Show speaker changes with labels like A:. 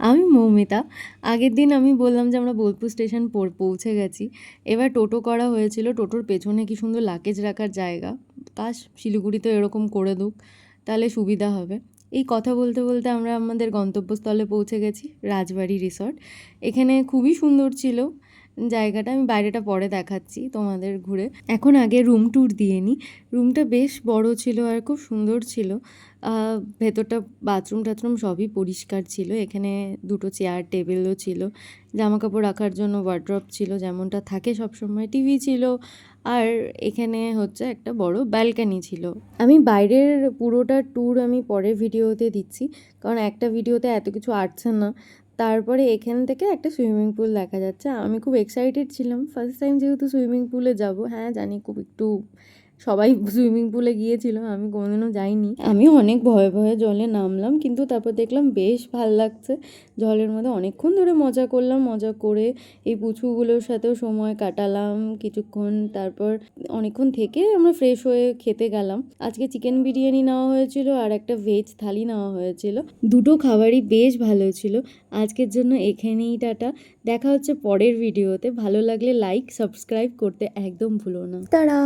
A: আমি মৌমিতা। আগের দিন আমি বললাম যে আমরা বোলপুর স্টেশন পৌঁছে গেছি। এবার টোটো করা হয়েছিল। টোটোর পেছনে কি সুন্দর লাগেজ রাখার জায়গা। কাশ শিলিগুড়িতে এরকম করে দিক, তাহলে সুবিধা হবে। এই কথা বলতে বলতে আমরা আমাদের গন্তব্যস্থলে পৌঁছে গেছি, রাজবাড়ি রিসর্ট। এখানে খুবই সুন্দর ছিল জায়গাটা। আমি বাইরেটা পরে দেখাচ্ছি তোমাদের ঘুরে। এখন আগে রুম ট্যুর দিয়ে নিই। রুমটা বেশ বড় ছিল আর খুব সুন্দর ছিল। ভেতরটা বাথরুম টাথরুম সবই পরিষ্কার ছিল। এখানে দুটো চেয়ার টেবিলও ছিল, জামা কাপড় রাখার জন্য ওয়ার্ড্রপ ছিল যেমনটা থাকে সবসময়, টিভি ছিল, আর এখানে হচ্ছে একটা বড় ব্যালকানি ছিল। আমি বাইরের পুরোটা ট্যুর আমি পরের ভিডিওতে দিচ্ছি, কারণ একটা ভিডিওতে এত কিছু আসছে না। তারপরে এখান থেকে একটা সুইমিং পুল দেখা যাচ্ছে। আমি খুব এক্সাইটেড ছিলাম, ফার্স্ট টাইম যেহেতু সুইমিং পুলে যাব। হ্যাঁ জানি খুব একটু সবাই সুইমিং পুলে গিয়েছিল, আমি কোনোদিনও যাইনি। আমি অনেক ভয়ে ভয়ে জলে নামলাম, কিন্তু তারপর দেখলাম বেশ ভাল লাগছে। জলের মধ্যে অনেকক্ষণ ধরে মজা করলাম, মজা করে এই পুচকুগুলোর সাথেও সময় কাটালাম কিছুক্ষণ। তারপর অনেকক্ষণ থেকে আমরা ফ্রেশ হয়ে খেতে গেলাম। আজকে চিকেন বিরিয়ানি নেওয়া হয়েছিল আর একটা ভেজ থালি নেওয়া হয়েছিল। দুটো খাবারই বেশ ভালো ছিল। আজকের জন্য এখানেই টাটা। দেখা হচ্ছে পরের ভিডিওতে। ভালো লাগলে লাইক সাবস্ক্রাইব করতে একদম ভুলো না। তারা।